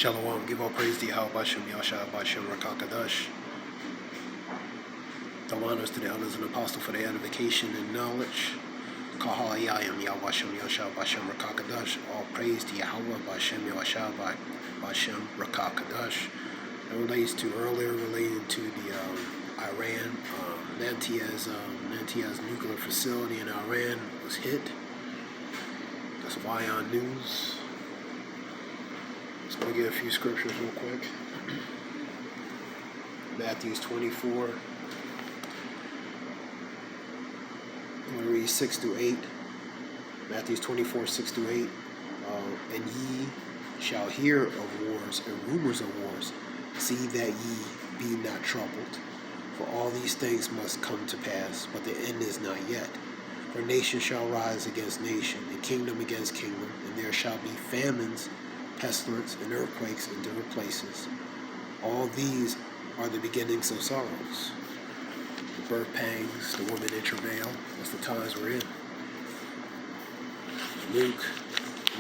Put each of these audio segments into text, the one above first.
Shalom, give all praise to Yahweh Bashem, Yahshua Bashem, Rakakadash. All honors to the elders and apostles for their edification and knowledge. Kahal Yayim, Yahweh Bashem, Yahshua Bashem, Rakakadash. All praise to Yahweh Bashem, Yahshua Bashem, Rakakadash. It relates to earlier, related to the Iran, Natanz nuclear facility in Iran was hit. That's Wion news. Just going to get a few scriptures real quick. Matthew 24. I'm going to read 6 through 8. Matthew 24, 6 through 8. And ye shall hear of wars and rumors of wars. See that ye be not troubled. For all these things must come to pass, but the end is not yet. For nation shall rise against nation, and kingdom against kingdom, and there shall be famines, pestilence, and earthquakes in different places. All these are the beginnings of sorrows. The birth pangs, the woman in travail. That's the times we're in. Luke,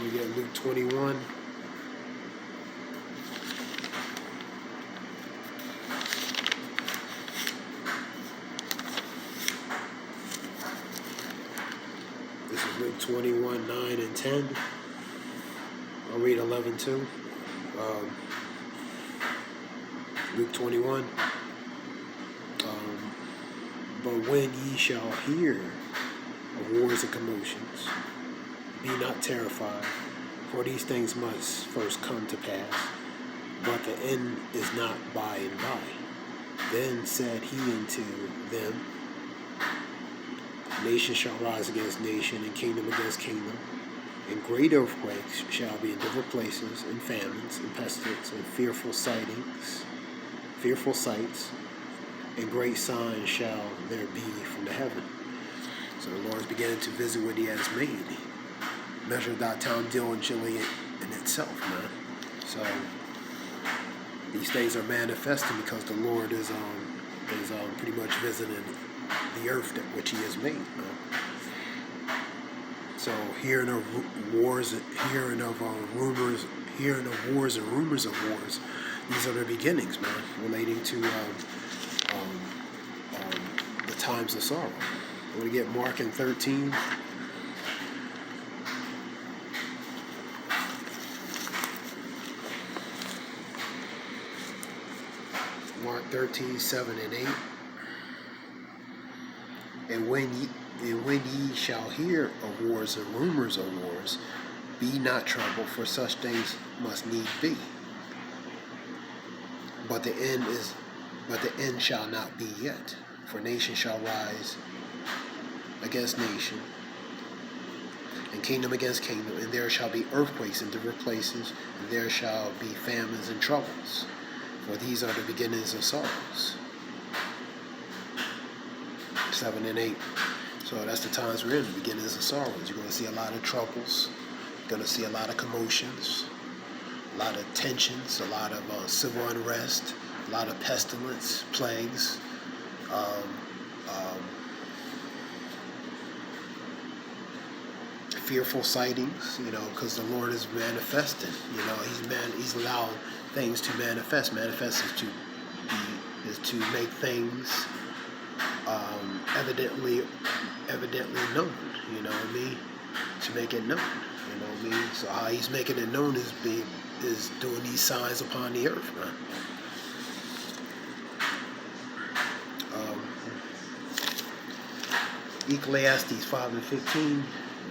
we get Luke 21. This is Luke 21, 9 and 10. I'll read 11 too. Luke 21. But when ye shall hear of wars and commotions, be not terrified, for these things must first come to pass, but the end is not by and by. Then said he unto them, nation shall rise against nation, and kingdom against kingdom. And great earthquakes shall be in different places, and famines, and pestilence, and fearful sights, and great signs shall there be from the heaven. So the Lord is beginning to visit what he has made. Measure thy town diligently in itself, man. So these things are manifesting because the Lord is pretty much visiting the earth that which he has made, man. So hearing of wars, hearing of rumors, hearing of wars and rumors of wars, these are the beginnings, man, relating to the times of sorrow. We're going to get Mark in 13. Mark 13, 7 and 8. And when ye shall hear of wars and rumors of wars, be not troubled, for such things must need be. But the end shall not be yet. For nation shall rise against nation, and kingdom against kingdom, and there shall be earthquakes in different places, and there shall be famines and troubles. For these are the beginnings of sorrows. 7 and 8. So that's the times we're in, the beginnings of sorrows. You're going to see a lot of troubles. You're going to see a lot of commotions, a lot of tensions, a lot of civil unrest, a lot of pestilence, plagues, fearful sightings, because the Lord is manifesting. He's allowing things to manifest. Manifest is to make things evidently known, to make it known, so how he's making it known is doing these signs upon the earth, man. Ecclesiastes 5 and 15,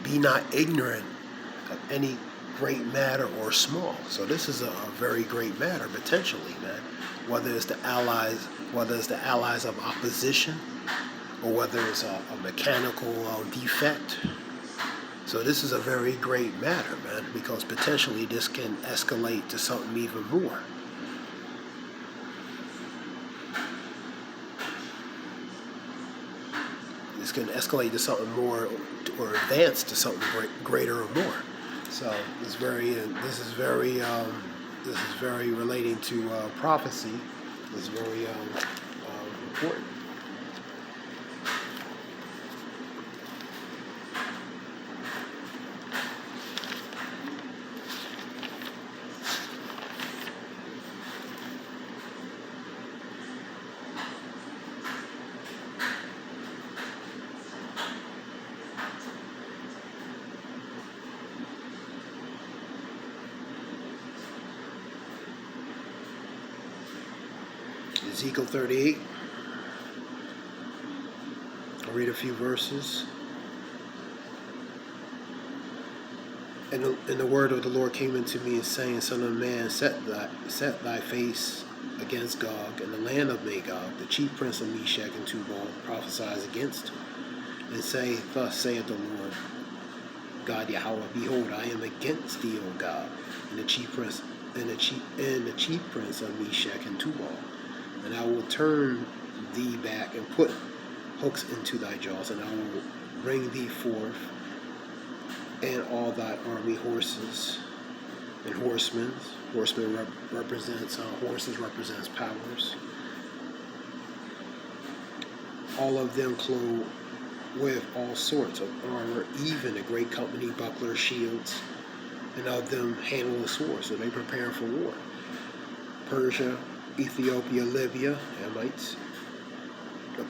be not ignorant of any great matter or small. So this is a very great matter potentially, man, whether it's the allies of opposition, or whether it's a mechanical defect. So this is a very great matter, man, because potentially this can escalate to something even more. This can escalate to something more, or advance to something greater or more. So this is very relating to prophecy. It's very important. Ezekiel 38. I'll read a few verses. And the word of the Lord came unto me, saying, Son of man, set thy face against Gog, and the land of Magog, the chief prince of Meshach and Tubal, prophesies against him, and say, Thus saith the Lord God Yahweh, Behold, I am against thee, O God, and the chief prince of Meshach and Tubal, and I will turn thee back and put hooks into thy jaws, and I will bring thee forth, and all thy army horses and horsemen. Horsemen represents horses represents powers. All of them clothed with all sorts of armor, even a great company, bucklers, shields, and of them handle the sword. So they prepare for war. Persia, Ethiopia, Libya, Hamites.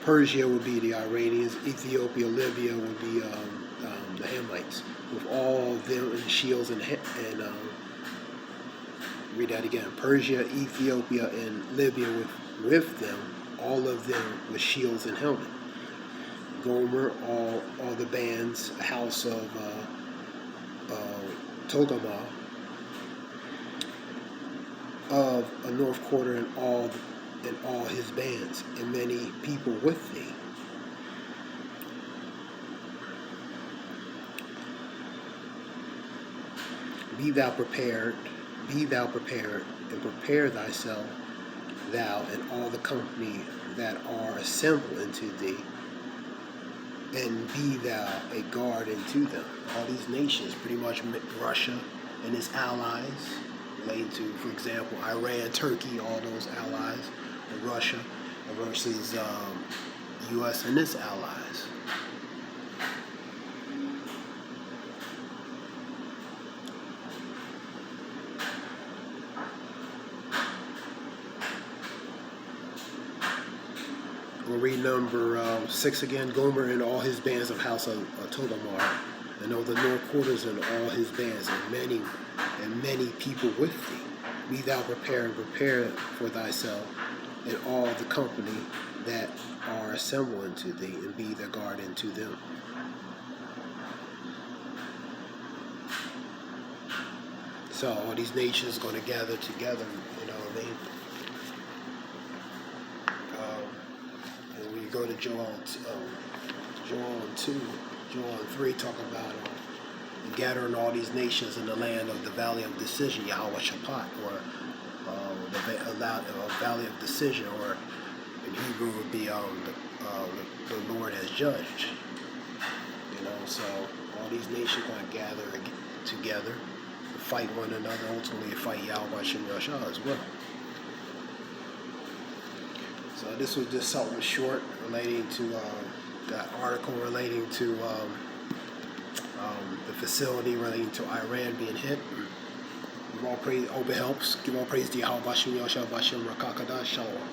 Persia would be the Iranians. Ethiopia, Libya would be the Hamites, with all of them in shields and read that again. Persia, Ethiopia, and Libya with them, all of them with shields and helmet. Gomer, all the bands, house of Togarmah, of a north quarter, and all his bands, and many people with thee. Be thou prepared, and prepare thyself, thou and all the company that are assembled unto thee, and be thou a guard unto them. All these nations, pretty much Russia and its allies, related to, for example, Iran, Turkey, all those allies, and Russia versus U.S. and its allies. We'll read number 6 again. Gomer and all his bands of house of Togarmah, and of the north quarters and all his bands, and many people with thee. Be thou prepared, and prepare for thyself, and all the company that are assembled unto thee, and be the guard unto them. So all these nations are going to gather together, you know what I mean? Go to Joel 2, Joel 3, talk about gathering all these nations in the land of the Valley of Decision, Yahweh Shaphat, or the Valley of Decision, or in Hebrew would be the Lord has judged. You know, so all these nations are going to gather together, fight one another, ultimately fight Yahweh Shem Yashah as well. So this was just something short relating to that article relating to the facility relating to Iran being hit. Give all praise, hope it helps. Give all praise to Yahweh Bashem Yashah Bashem Rakakada Shalom.